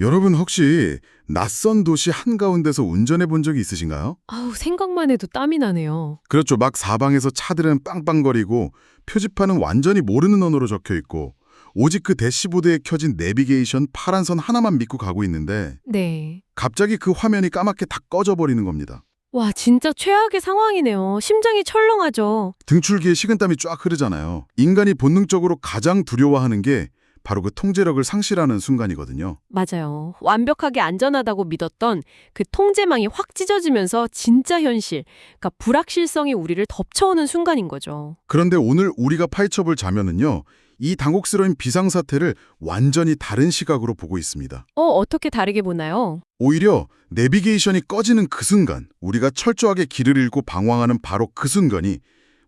여러분 혹시 낯선 도시 한가운데서 운전해 본 적이 있으신가요? 아우, 생각만 해도 땀이 나네요. 그렇죠. 막 사방에서 차들은 빵빵거리고 표지판은 완전히 모르는 언어로 적혀 있고 오직 그 대시보드에 켜진 내비게이션 파란 선 하나만 믿고 가고 있는데 네. 갑자기 그 화면이 까맣게 다 꺼져버리는 겁니다. 와, 진짜 최악의 상황이네요. 심장이 철렁하죠. 등줄기에 식은땀이 쫙 흐르잖아요. 인간이 본능적으로 가장 두려워하는 게 바로 그 통제력을 상실하는 순간이거든요. 맞아요. 완벽하게 안전하다고 믿었던 그 통제망이 확 찢어지면서 진짜 현실, 그러니까 불확실성이 우리를 덮쳐오는 순간인 거죠. 그런데 오늘 우리가 파헤쳐볼 자면은요. 이 당혹스러운 비상사태를 완전히 다른 시각으로 보고 있습니다. 어떻게 다르게 보나요? 오히려 내비게이션이 꺼지는 그 순간, 우리가 철저하게 길을 잃고 방황하는 바로 그 순간이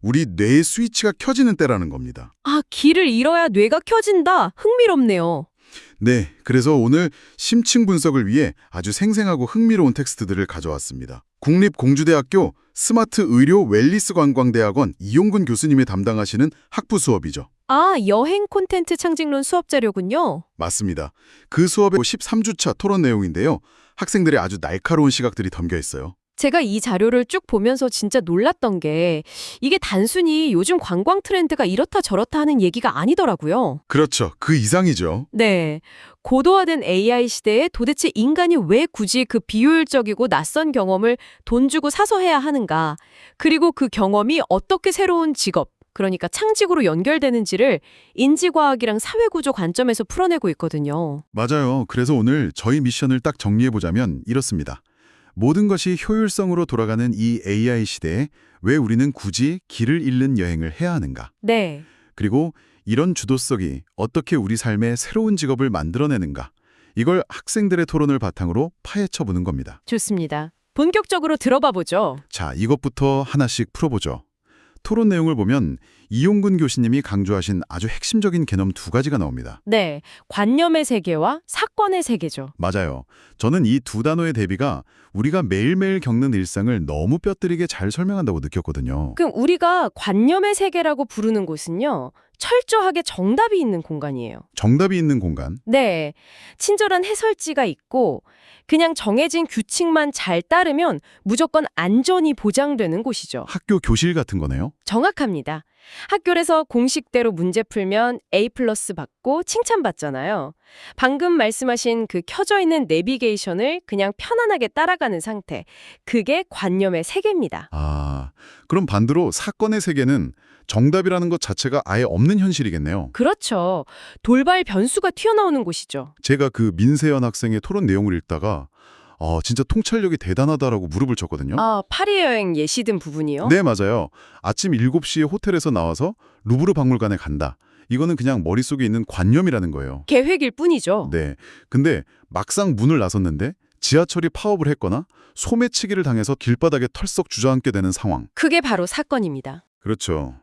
우리 뇌의 스위치가 켜지는 때라는 겁니다. 아, 길을 잃어야 뇌가 켜진다. 흥미롭네요. 네, 그래서 오늘 심층 분석을 위해 아주 생생하고 흥미로운 텍스트들을 가져왔습니다. 국립공주대학교 스마트 의료 웰리스 관광대학원 이용근 교수님이 담당하시는 학부 수업이죠. 아, 여행 콘텐츠 창직론 수업 자료군요. 맞습니다. 그 수업의 13주차 토론 내용인데요. 학생들의 아주 날카로운 시각들이 담겨 있어요. 제가 이 자료를 쭉 보면서 진짜 놀랐던 게 이게 단순히 요즘 관광 트렌드가 이렇다 저렇다 하는 얘기가 아니더라고요. 그렇죠. 그 이상이죠. 네. 고도화된 AI 시대에 도대체 인간이 왜 굳이 그 비효율적이고 낯선 경험을 돈 주고 사서 해야 하는가? 그리고 그 경험이 어떻게 새로운 직업, 그러니까 창직으로 연결되는지를 인지과학이랑 사회구조 관점에서 풀어내고 있거든요. 맞아요. 그래서 오늘 저희 미션을 딱 정리해보자면 이렇습니다. 모든 것이 효율성으로 돌아가는 이 AI 시대에 왜 우리는 굳이 길을 잃는 여행을 해야 하는가? 네. 그리고 이런 주도성이 어떻게 우리 삶에 새로운 직업을 만들어내는가? 이걸 학생들의 토론을 바탕으로 파헤쳐보는 겁니다. 좋습니다. 본격적으로 들어봐 보죠. 자, 이것부터 하나씩 풀어보죠. 토론 내용을 보면 이용근 교수님이 강조하신 아주 핵심적인 개념 두 가지가 나옵니다. 네. 관념의 세계와 사건의 세계죠. 맞아요. 저는 이 두 단어의 대비가 우리가 매일매일 겪는 일상을 너무 뼈뜨리게 잘 설명한다고 느꼈거든요. 그럼 우리가 관념의 세계라고 부르는 곳은요, 철저하게 정답이 있는 공간이에요. 정답이 있는 공간. 네. 친절한 해설지가 있고, 그냥 정해진 규칙만 잘 따르면 무조건 안전이 보장되는 곳이죠. 학교 교실 같은 거네요. 정확합니다. 학교에서 공식대로 문제 풀면 A+ 받고 칭찬받잖아요. 방금 말씀하신 그 켜져 있는 내비게이션을 그냥 편안하게 따라가는 상태. 그게 관념의 세계입니다. 아, 그럼 반대로 사건의 세계는 정답이라는 것 자체가 아예 없는 현실이겠네요. 그렇죠. 돌발 변수가 튀어나오는 곳이죠. 제가 그 민세연 학생의 토론 내용을 읽다가 진짜 통찰력이 대단하다라고 무릎을 쳤거든요. 아, 파리 여행 예시든 부분이요? 네, 맞아요. 아침 7시에 호텔에서 나와서 루브르 박물관에 간다. 이거는 그냥 머릿속에 있는 관념이라는 거예요. 계획일 뿐이죠. 네. 근데 막상 문을 나섰는데 지하철이 파업을 했거나 소매치기를 당해서 길바닥에 털썩 주저앉게 되는 상황. 그게 바로 사건입니다. 그렇죠.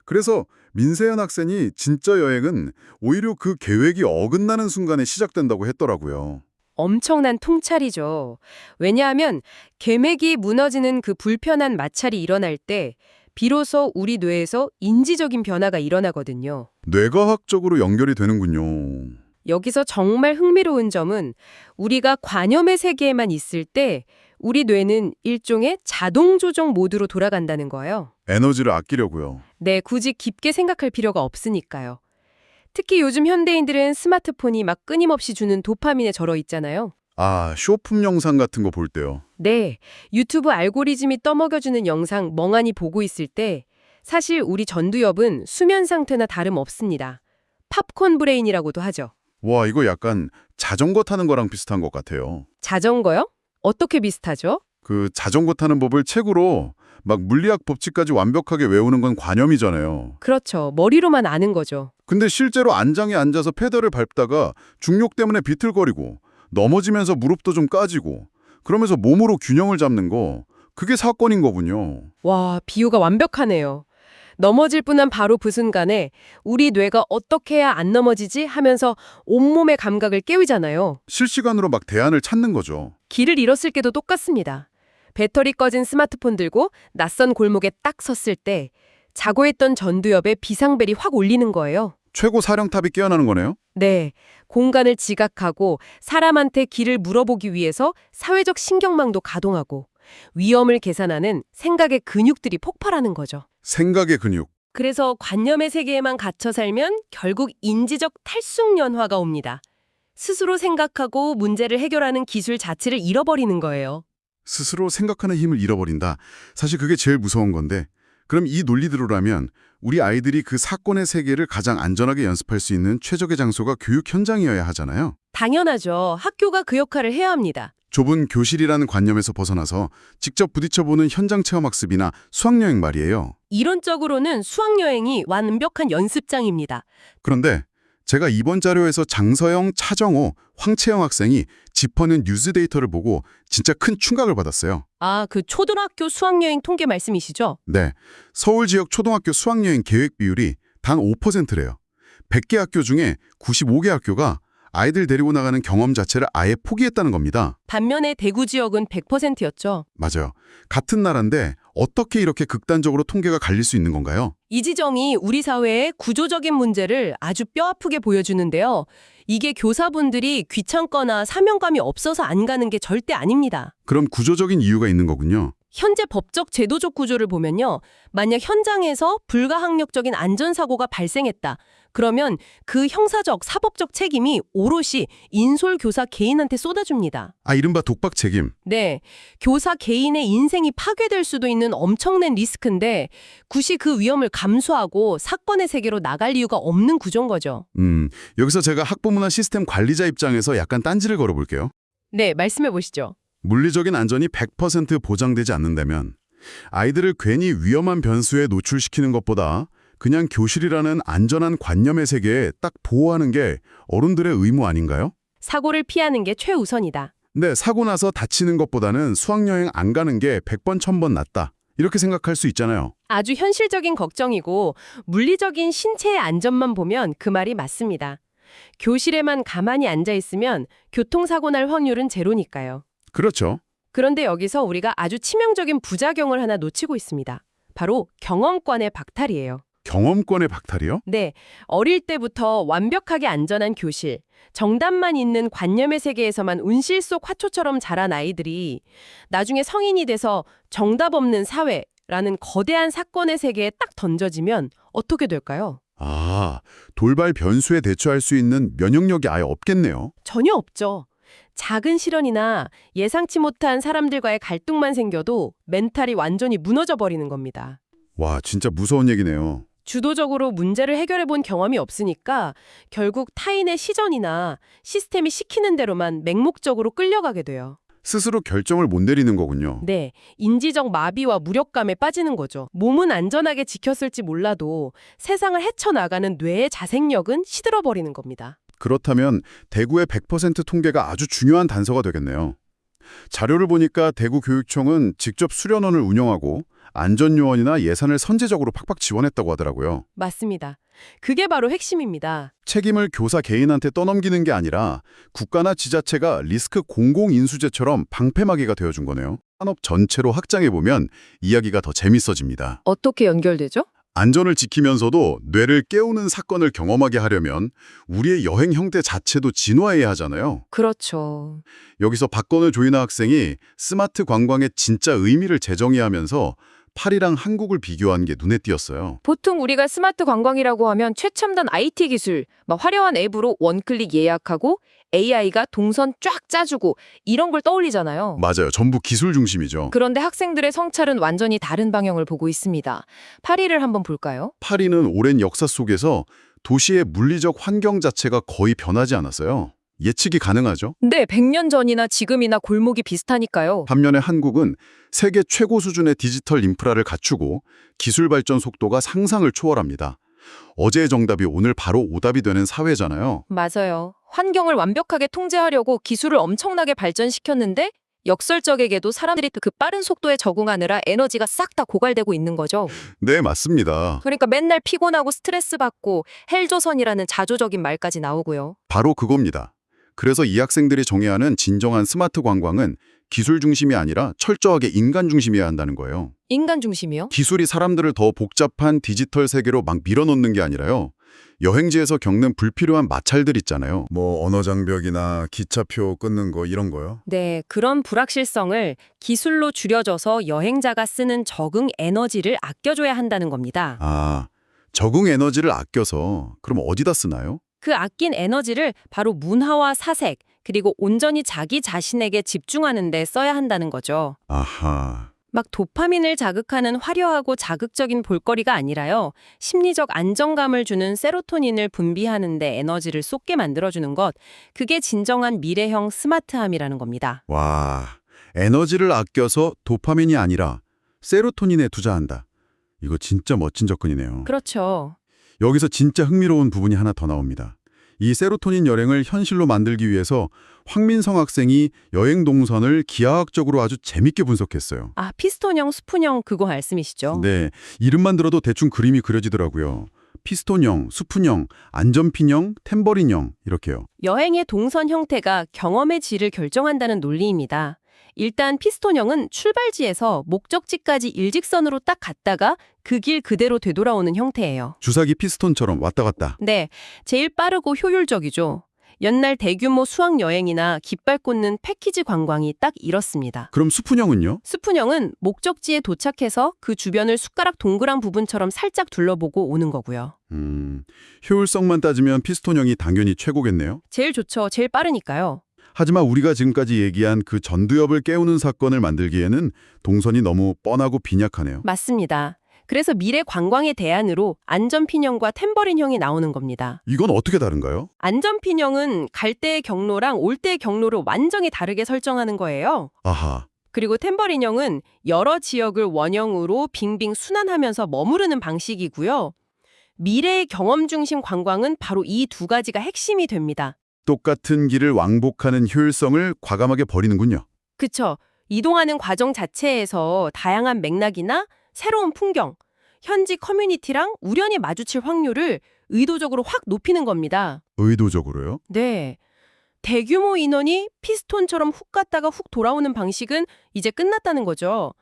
그래서 민세연 학생이 진짜 여행은 오히려 그 계획이 어긋나는 순간에 시작된다고 했더라고요. 엄청난 통찰이죠. 왜냐하면 계획이 무너지는 그 불편한 마찰이 일어날 때 비로소 우리 뇌에서 인지적인 변화가 일어나거든요. 뇌과학적으로 연결이 되는군요. 여기서 정말 흥미로운 점은 우리가 관념의 세계에만 있을 때 우리 뇌는 일종의 자동 조정 모드로 돌아간다는 거예요. 에너지를 아끼려고요. 네, 굳이 깊게 생각할 필요가 없으니까요. 특히 요즘 현대인들은 스마트폰이 막 끊임없이 주는 도파민에 절어 있잖아요. 아, 쇼품 영상 같은 거 볼 때요. 네, 유튜브 알고리즘이 떠먹여주는 영상 멍하니 보고 있을 때 사실 우리 전두엽은 수면 상태나 다름없습니다. 팝콘 브레인이라고도 하죠. 와, 이거 약간 자전거 타는 거랑 비슷한 것 같아요. 자전거요? 어떻게 비슷하죠? 그 자전거 타는 법을 책으로 막 물리학 법칙까지 완벽하게 외우는 건 관념이잖아요. 그렇죠. 머리로만 아는 거죠. 근데 실제로 안장에 앉아서 페달을 밟다가 중력 때문에 비틀거리고 넘어지면서 무릎도 좀 까지고 그러면서 몸으로 균형을 잡는 거 그게 사건인 거군요. 와, 비유가 완벽하네요. 넘어질 뻔한 바로 그 순간에 우리 뇌가 어떻게 해야 안 넘어지지 하면서 온몸의 감각을 깨우잖아요. 실시간으로 막 대안을 찾는 거죠. 길을 잃었을 때도 똑같습니다. 배터리 꺼진 스마트폰 들고 낯선 골목에 딱 섰을 때 자고 있던 전두엽에 비상벨이 확 울리는 거예요. 최고 사령탑이 깨어나는 거네요? 네, 공간을 지각하고 사람한테 길을 물어보기 위해서 사회적 신경망도 가동하고 위험을 계산하는 생각의 근육들이 폭발하는 거죠. 생각의 근육. 그래서 관념의 세계에만 갇혀 살면 결국 인지적 탈숙연화가 옵니다. 스스로 생각하고 문제를 해결하는 기술 자체를 잃어버리는 거예요. 스스로 생각하는 힘을 잃어버린다. 사실 그게 제일 무서운 건데 그럼 이 논리대로라면 우리 아이들이 그 사건의 세계를 가장 안전하게 연습할 수 있는 최적의 장소가 교육 현장이어야 하잖아요. 당연하죠. 학교가 그 역할을 해야 합니다. 좁은 교실이라는 관념에서 벗어나서 직접 부딪혀보는 현장 체험학습이나 수학여행 말이에요. 이론적으로는 수학여행이 완벽한 연습장입니다. 그런데 제가 이번 자료에서 장서영, 차정호, 황채영 학생이 짚어낸 뉴스 데이터를 보고 진짜 큰 충격을 받았어요. 아, 그 초등학교 수학여행 통계 말씀이시죠? 네, 서울 지역 초등학교 수학여행 계획 비율이 단 5%래요. 100개 학교 중에 95개 학교가 아이들 데리고 나가는 경험 자체를 아예 포기했다는 겁니다. 반면에 대구 지역은 100%였죠. 맞아요. 같은 나라인데 어떻게 이렇게 극단적으로 통계가 갈릴 수 있는 건가요? 이 지점이 우리 사회의 구조적인 문제를 아주 뼈아프게 보여주는데요. 이게 교사분들이 귀찮거나 사명감이 없어서 안 가는 게 절대 아닙니다. 그럼 구조적인 이유가 있는 거군요. 현재 법적 제도적 구조를 보면요. 만약 현장에서 불가항력적인 안전사고가 발생했다. 그러면 그 형사적, 사법적 책임이 오롯이 인솔교사 개인한테 쏟아집니다. 아, 이른바 독박 책임. 네, 교사 개인의 인생이 파괴될 수도 있는 엄청난 리스크인데 굳이 그 위험을 감수하고 사건의 세계로 나갈 이유가 없는 구조인 거죠. 여기서 제가 학부모나 시스템 관리자 입장에서 약간 딴지를 걸어볼게요. 네, 말씀해 보시죠. 물리적인 안전이 100% 보장되지 않는다면 아이들을 괜히 위험한 변수에 노출시키는 것보다 그냥 교실이라는 안전한 관념의 세계에 딱 보호하는 게 어른들의 의무 아닌가요? 사고를 피하는 게 최우선이다. 네, 사고 나서 다치는 것보다는 수학여행 안 가는 게 100번 1000번 낫다. 이렇게 생각할 수 있잖아요. 아주 현실적인 걱정이고 물리적인 신체의 안전만 보면 그 말이 맞습니다. 교실에만 가만히 앉아 있으면 교통사고 날 확률은 제로니까요. 그렇죠. 그런데 여기서 우리가 아주 치명적인 부작용을 하나 놓치고 있습니다. 바로 경험권의 박탈이에요. 경험권의 박탈이요? 네, 어릴 때부터 완벽하게 안전한 교실, 정답만 있는 관념의 세계에서만 운실 속 화초처럼 자란 아이들이 나중에 성인이 돼서 정답 없는 사회라는 거대한 사건의 세계에 딱 던져지면 어떻게 될까요? 아, 돌발 변수에 대처할 수 있는 면역력이 아예 없겠네요. 전혀 없죠. 작은 실현이나 예상치 못한 사람들과의 갈등만 생겨도 멘탈이 완전히 무너져 버리는 겁니다. 와, 진짜 무서운 얘기네요. 주도적으로 문제를 해결해 본 경험이 없으니까 결국 타인의 시전이나 시스템이 시키는 대로만 맹목적으로 끌려가게 돼요. 스스로 결정을 못 내리는 거군요. 네, 인지적 마비와 무력감에 빠지는 거죠. 몸은 안전하게 지켰을지 몰라도 세상을 헤쳐나가는 뇌의 자생력은 시들어버리는 겁니다. 그렇다면 대구의 100% 통계가 아주 중요한 단서가 되겠네요. 자료를 보니까 대구교육청은 직접 수련원을 운영하고 안전요원이나 예산을 선제적으로 팍팍 지원했다고 하더라고요. 맞습니다. 그게 바로 핵심입니다. 책임을 교사 개인한테 떠넘기는 게 아니라 국가나 지자체가 리스크 공공인수제처럼 방패막이가 되어준 거네요. 산업 전체로 확장해보면 이야기가 더 재밌어집니다. 어떻게 연결되죠? 안전을 지키면서도 뇌를 깨우는 사건을 경험하게 하려면 우리의 여행 형태 자체도 진화해야 하잖아요. 그렇죠. 여기서 박건우 조이나 학생이 스마트 관광의 진짜 의미를 재정의하면서 파리랑 한국을 비교한 게 눈에 띄었어요. 보통 우리가 스마트 관광이라고 하면 최첨단 IT 기술, 막 화려한 앱으로 원클릭 예약하고 AI가 동선 쫙 짜주고 이런 걸 떠올리잖아요. 맞아요. 전부 기술 중심이죠. 그런데 학생들의 성찰은 완전히 다른 방향을 보고 있습니다. 파리를 한번 볼까요? 파리는 오랜 역사 속에서 도시의 물리적 환경 자체가 거의 변하지 않았어요. 예측이 가능하죠. 네, 100년 전이나 지금이나 골목이 비슷하니까요. 반면에 한국은 세계 최고 수준의 디지털 인프라를 갖추고 기술 발전 속도가 상상을 초월합니다. 어제의 정답이 오늘 바로 오답이 되는 사회잖아요. 맞아요. 환경을 완벽하게 통제하려고 기술을 엄청나게 발전시켰는데 역설적에게도 사람들이 그 빠른 속도에 적응하느라 에너지가 싹 다 고갈되고 있는 거죠. 네, 맞습니다. 그러니까 맨날 피곤하고 스트레스 받고 헬조선이라는 자조적인 말까지 나오고요. 바로 그겁니다. 그래서 이 학생들이 정의하는 진정한 스마트 관광은 기술 중심이 아니라 철저하게 인간 중심이어야 한다는 거예요. 인간 중심이요? 기술이 사람들을 더 복잡한 디지털 세계로 막 밀어넣는 게 아니라요. 여행지에서 겪는 불필요한 마찰들 있잖아요. 뭐 언어 장벽이나 기차표 끊는 거 이런 거요. 네, 그런 불확실성을 기술로 줄여줘서 여행자가 쓰는 적응 에너지를 아껴줘야 한다는 겁니다. 아, 적응 에너지를 아껴서 그럼 어디다 쓰나요? 그 아낀 에너지를 바로 문화와 사색, 그리고 온전히 자기 자신에게 집중하는 데 써야 한다는 거죠. 아하. 막 도파민을 자극하는 화려하고 자극적인 볼거리가 아니라요. 심리적 안정감을 주는 세로토닌을 분비하는 데 에너지를 쏟게 만들어주는 것, 그게 진정한 미래형 스마트함이라는 겁니다. 와, 에너지를 아껴서 도파민이 아니라 세로토닌에 투자한다. 이거 진짜 멋진 접근이네요. 그렇죠. 여기서 진짜 흥미로운 부분이 하나 더 나옵니다. 이 세로토닌 여행을 현실로 만들기 위해서 황민성 학생이 여행 동선을 기하학적으로 아주 재밌게 분석했어요. 아, 피스톤형, 스푼형 그거 말씀이시죠? 네, 이름만 들어도 대충 그림이 그려지더라고요. 피스톤형, 수푼형, 안전핀형, 탬버린형 이렇게요. 여행의 동선 형태가 경험의 질을 결정한다는 논리입니다. 일단 피스톤형은 출발지에서 목적지까지 일직선으로 딱 갔다가 그 길 그대로 되돌아오는 형태예요. 주사기 피스톤처럼 왔다 갔다. 네, 제일 빠르고 효율적이죠. 옛날 대규모 수학여행이나 깃발 꽂는 패키지 관광이 딱 이렇습니다. 그럼 수푼형은요? 스푼형은 목적지에 도착해서 그 주변을 숟가락 동그란 부분처럼 살짝 둘러보고 오는 거고요. 효율성만 따지면 피스톤형이 당연히 최고겠네요. 제일 좋죠. 제일 빠르니까요. 하지만 우리가 지금까지 얘기한 그 전두엽을 깨우는 사건을 만들기에는 동선이 너무 뻔하고 빈약하네요. 맞습니다. 그래서 미래 관광의 대안으로 안전핀형과 탬버린형이 나오는 겁니다. 이건 어떻게 다른가요? 안전핀형은 갈 때의 경로랑 올 때의 경로를 완전히 다르게 설정하는 거예요. 아하, 그리고 탬버린형은 여러 지역을 원형으로 빙빙 순환하면서 머무르는 방식이고요. 미래의 경험 중심 관광은 바로 이 두 가지가 핵심이 됩니다. 똑같은 길을 왕복하는 효율성을 과감하게 버리는군요. 그쵸? 이동하는 과정 자체에서 다양한 맥락이나 새로운 풍경, 현지 커뮤니티랑 우연히 마주칠 확률을 의도적으로 확 높이는 겁니다. 의도적으로요? 네. 대규모 인원이 피스톤처럼 훅 갔다가 훅 돌아오는 방식은 이제 끝났다는 거죠.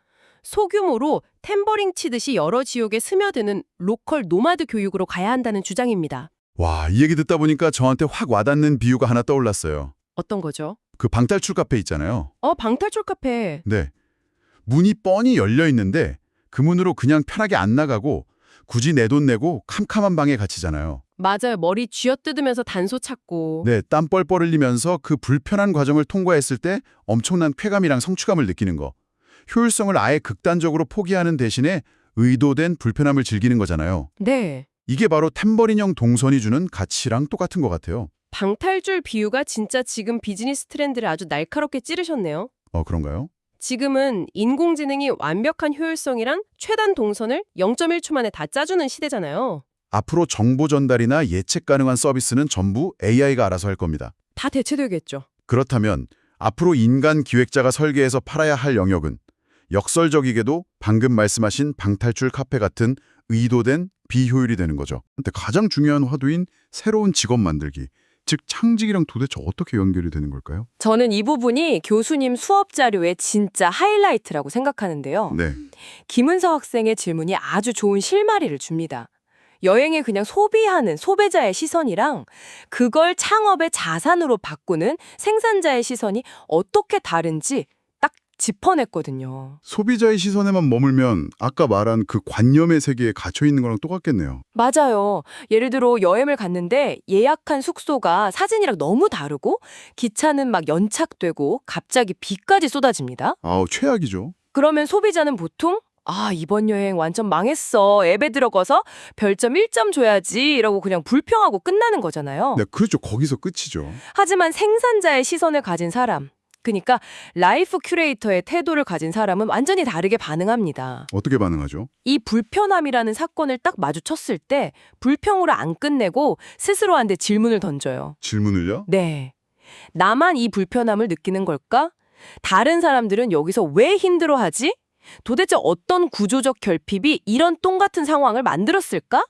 소규모로 탬버링 치듯이 여러 지역에 스며드는 로컬 노마드 교육으로 가야 한다는 주장입니다. 와, 이 얘기 듣다 보니까 저한테 확 와닿는 비유가 하나 떠올랐어요. 어떤 거죠? 그 방탈출 카페 있잖아요. 방탈출 카페. 네. 문이 뻔히 열려 있는데 그 문으로 그냥 편하게 안 나가고 굳이 내 돈 내고 캄캄한 방에 갇히잖아요. 맞아요. 머리 쥐어뜯으면서 단소 찾고. 네, 땀 뻘뻘 흘리면서 그 불편한 과정을 통과했을 때 엄청난 쾌감이랑 성취감을 느끼는 거. 효율성을 아예 극단적으로 포기하는 대신에 의도된 불편함을 즐기는 거잖아요. 네. 이게 바로 탬버린형 동선이 주는 가치랑 똑같은 것 같아요. 방탈출 비유가 진짜 지금 비즈니스 트렌드를 아주 날카롭게 찌르셨네요. 그런가요? 지금은 인공지능이 완벽한 효율성이랑 최단 동선을 0.1초 만에 다 짜주는 시대잖아요. 앞으로 정보 전달이나 예측 가능한 서비스는 전부 AI가 알아서 할 겁니다. 다 대체되겠죠. 그렇다면 앞으로 인간 기획자가 설계해서 팔아야 할 영역은 역설적이게도 방금 말씀하신 방탈출 카페 같은 의도된 비효율이 되는 거죠. 근데 가장 중요한 화두인 새로운 직업 만들기, 즉 창직이랑 도대체 어떻게 연결이 되는 걸까요? 저는 이 부분이 교수님 수업 자료의 진짜 하이라이트라고 생각하는데요. 네. 김은서 학생의 질문이 아주 좋은 실마리를 줍니다. 여행을 그냥 소비하는 소비자의 시선이랑 그걸 창업의 자산으로 바꾸는 생산자의 시선이 어떻게 다른지 딱 짚어냈거든요. 소비자의 시선에만 머물면 아까 말한 그 관념의 세계에 갇혀 있는 거랑 똑같겠네요. 맞아요. 예를 들어 여행을 갔는데 예약한 숙소가 사진이랑 너무 다르고 기차는 막 연착되고 갑자기 비까지 쏟아집니다. 최악이죠. 그러면 소비자는 보통 이번 여행 완전 망했어. 앱에 들어가서 별점 1점 줘야지 이러고 그냥 불평하고 끝나는 거잖아요. 네, 그렇죠. 거기서 끝이죠. 하지만 생산자의 시선을 가진 사람, 그러니까 라이프 큐레이터의 태도를 가진 사람은 완전히 다르게 반응합니다. 어떻게 반응하죠? 이 불편함이라는 사건을 딱 마주쳤을 때 불평으로 안 끝내고 스스로한테 질문을 던져요. 질문을요? 네. 나만 이 불편함을 느끼는 걸까? 다른 사람들은 여기서 왜 힘들어하지? 도대체 어떤 구조적 결핍이 이런 똥 같은 상황을 만들었을까?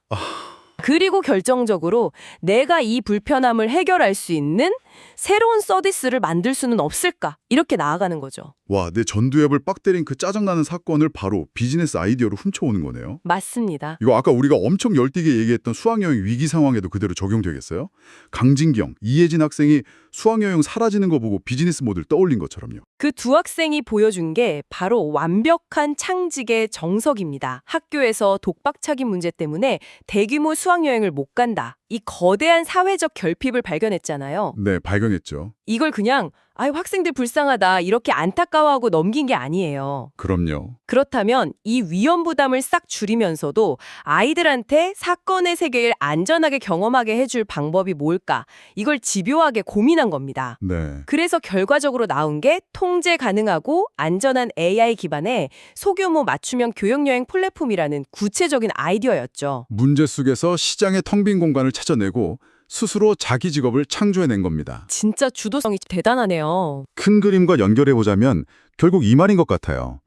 그리고 결정적으로 내가 이 불편함을 해결할 수 있는 새로운 서비스를 만들 수는 없을까? 이렇게 나아가는 거죠. 와, 내 전두엽을 빡 때린 그 짜증나는 사건을 바로 비즈니스 아이디어로 훔쳐오는 거네요. 맞습니다. 이거 아까 우리가 엄청 열띠게 얘기했던 수학여행 위기 상황에도 그대로 적용되겠어요? 강진경, 이혜진 학생이 수학여행 사라지는 거 보고 비즈니스 모델 떠올린 것처럼요. 그 두 학생이 보여준 게 바로 완벽한 창직의 정석입니다. 학교에서 독박차기 문제 때문에 대규모 수학여행을 못 간다. 이 거대한 사회적 결핍을 발견했잖아요. 네, 발견했죠. 이걸 그냥 아유 학생들 불쌍하다 이렇게 안타까워하고 넘긴 게 아니에요. 그럼요. 그렇다면 이 위험 부담을 싹 줄이면서도 아이들한테 사건의 세계를 안전하게 경험하게 해줄 방법이 뭘까? 이걸 집요하게 고민한 겁니다. 네. 그래서 결과적으로 나온 게 통제 가능하고 안전한 AI 기반의 소규모 맞춤형 교육여행 플랫폼이라는 구체적인 아이디어였죠. 문제 속에서 시장의 텅 빈 공간을 찾아내고 스스로 자기 직업을 창조해낸 겁니다. 진짜 주도성이 대단하네요. 큰 그림과 연결해보자면 결국 이 말인 것 같아요.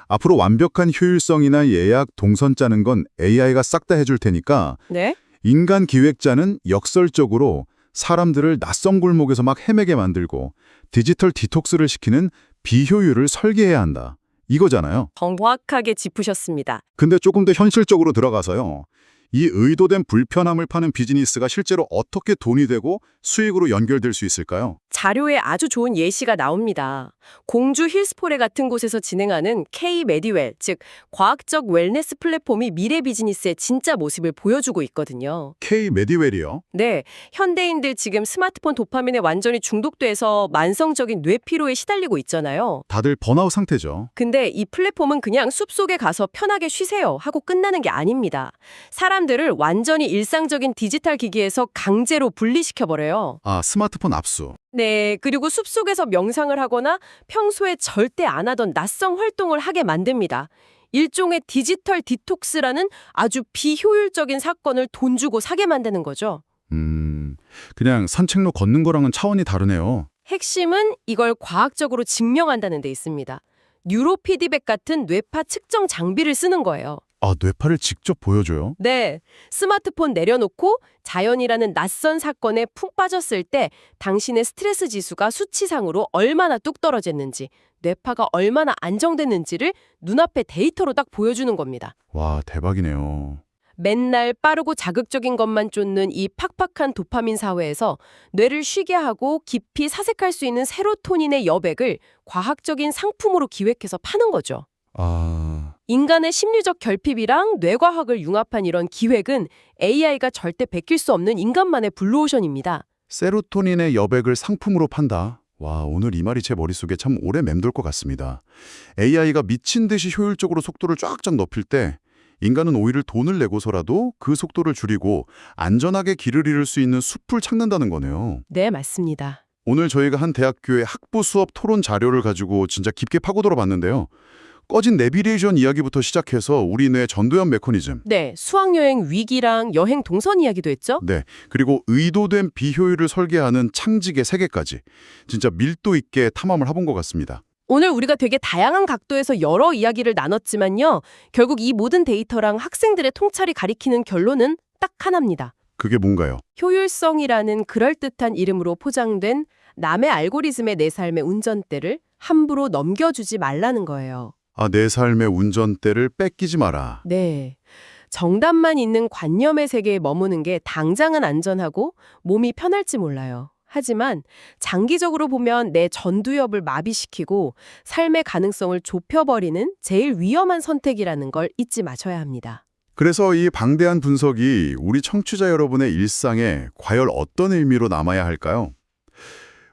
앞으로 완벽한 효율성이나 예약, 동선 짜는 건 AI가 싹 다 해줄 테니까 네? 인간 기획자는 역설적으로 사람들을 낯선 골목에서 막 헤매게 만들고 디지털 디톡스를 시키는 비효율을 설계해야 한다. 이거잖아요. 정확하게 짚으셨습니다. 근데 조금 더 현실적으로 들어가서요. 이 의도된 불편함을 파는 비즈니스가 실제로 어떻게 돈이 되고 수익으로 연결될 수 있을까요? 자료에 아주 좋은 예시가 나옵니다. 공주 힐스포레 같은 곳에서 진행하는 K-메디웰, 즉 과학적 웰네스 플랫폼이 미래 비즈니스의 진짜 모습을 보여주고 있거든요. K-메디웰이요? 네, 현대인들 지금 스마트폰 도파민에 완전히 중독돼서 만성적인 뇌피로에 시달리고 있잖아요. 다들 번아웃 상태죠. 근데 이 플랫폼은 그냥 숲속에 가서 편하게 쉬세요 하고 끝나는 게 아닙니다. 사람들을 완전히 일상적인 디지털 기기에서 강제로 분리시켜버려요. 아, 스마트폰 압수. 네, 그리고 숲속에서 명상을 하거나 평소에 절대 안 하던 낯선 활동을 하게 만듭니다. 일종의 디지털 디톡스라는 아주 비효율적인 사건을 돈 주고 사게 만드는 거죠. 그냥 산책로 걷는 거랑은 차원이 다르네요. 핵심은 이걸 과학적으로 증명한다는 데 있습니다. 뉴로 피드백 같은 뇌파 측정 장비를 쓰는 거예요. 아, 뇌파를 직접 보여줘요? 네, 스마트폰 내려놓고 자연이라는 낯선 사건에 푹 빠졌을 때 당신의 스트레스 지수가 수치상으로 얼마나 뚝 떨어졌는지, 뇌파가 얼마나 안정됐는지를 눈앞에 데이터로 딱 보여주는 겁니다. 와, 대박이네요. 맨날 빠르고 자극적인 것만 쫓는 이 팍팍한 도파민 사회에서 뇌를 쉬게 하고 깊이 사색할 수 있는 세로토닌의 여백을 과학적인 상품으로 기획해서 파는 거죠. 아, 인간의 심리적 결핍이랑 뇌과학을 융합한 이런 기획은 AI가 절대 베낄 수 없는 인간만의 블루오션입니다. 세로토닌의 여백을 상품으로 판다. 와, 오늘 이 말이 제 머릿속에 참 오래 맴돌 것 같습니다. AI가 미친 듯이 효율적으로 속도를 쫙쫙 높일 때 인간은 오히려 돈을 내고서라도 그 속도를 줄이고 안전하게 길을 잃을 수 있는 숲을 찾는다는 거네요. 네, 맞습니다. 오늘 저희가 한 대학교의 학부 수업 토론 자료를 가지고 진짜 깊게 파고들어 봤는데요. 꺼진 내비게이션 이야기부터 시작해서 우리 뇌 전도연 메커니즘, 네, 수학여행 위기랑 여행 동선 이야기도 했죠? 네, 그리고 의도된 비효율을 설계하는 창직의 세계까지 진짜 밀도 있게 탐험을 해본 것 같습니다. 오늘 우리가 되게 다양한 각도에서 여러 이야기를 나눴지만요. 결국 이 모든 데이터랑 학생들의 통찰이 가리키는 결론은 딱 하나입니다. 그게 뭔가요? 효율성이라는 그럴듯한 이름으로 포장된 남의 알고리즘의 내 삶의 운전대를 함부로 넘겨주지 말라는 거예요. 아, 내 삶의 운전대를 뺏기지 마라. 네. 정답만 있는 관념의 세계에 머무는 게 당장은 안전하고 몸이 편할지 몰라요. 하지만 장기적으로 보면 내 전두엽을 마비시키고 삶의 가능성을 좁혀버리는 제일 위험한 선택이라는 걸 잊지 마셔야 합니다. 그래서 이 방대한 분석이 우리 청취자 여러분의 일상에 과연 어떤 의미로 남아야 할까요?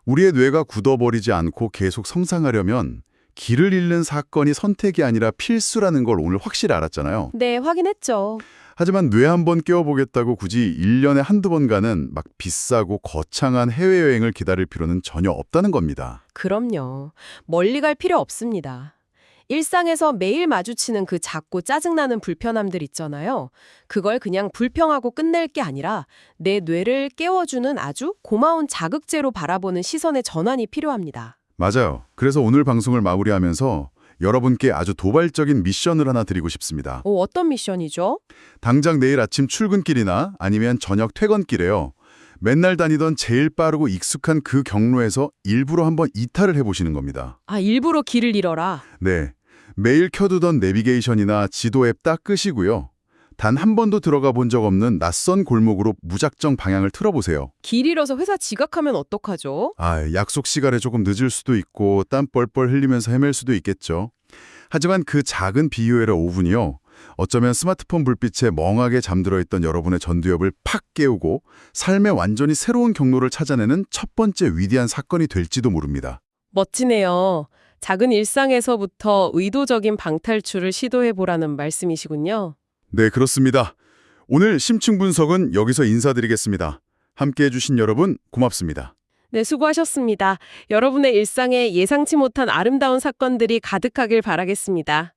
우리의 뇌가 굳어버리지 않고 계속 성장하려면 길을 잃는 사건이 선택이 아니라 필수라는 걸 오늘 확실히 알았잖아요. 네, 확인했죠. 하지만 뇌 한번 깨워보겠다고 굳이 1년에 한두 번 가는 막 비싸고 거창한 해외여행을 기다릴 필요는 전혀 없다는 겁니다. 그럼요. 멀리 갈 필요 없습니다. 일상에서 매일 마주치는 그 작고 짜증나는 불편함들 있잖아요. 그걸 그냥 불평하고 끝낼 게 아니라 내 뇌를 깨워주는 아주 고마운 자극제로 바라보는 시선의 전환이 필요합니다. 맞아요. 그래서 오늘 방송을 마무리하면서 여러분께 아주 도발적인 미션을 하나 드리고 싶습니다. 어떤 미션이죠? 당장 내일 아침 출근길이나 아니면 저녁 퇴근길에요. 맨날 다니던 제일 빠르고 익숙한 그 경로에서 일부러 한번 이탈을 해보시는 겁니다. 아, 일부러 길을 잃어라. 네, 매일 켜두던 내비게이션이나 지도 앱 딱 끄시고요. 단 한 번도 들어가 본 적 없는 낯선 골목으로 무작정 방향을 틀어보세요. 길 잃어서 회사 지각하면 어떡하죠? 약속 시간에 조금 늦을 수도 있고 땀 뻘뻘 흘리면서 헤맬 수도 있겠죠. 하지만 그 작은 비효율의 5분이요. 어쩌면 스마트폰 불빛에 멍하게 잠들어 있던 여러분의 전두엽을 팍 깨우고 삶의 완전히 새로운 경로를 찾아내는 첫 번째 위대한 사건이 될지도 모릅니다. 멋지네요. 작은 일상에서부터 의도적인 방탈출을 시도해보라는 말씀이시군요. 네, 그렇습니다. 오늘 심층 분석은 여기서 인사드리겠습니다. 함께해 주신 여러분 고맙습니다. 네, 수고하셨습니다. 여러분의 일상에 예상치 못한 아름다운 사건들이 가득하길 바라겠습니다.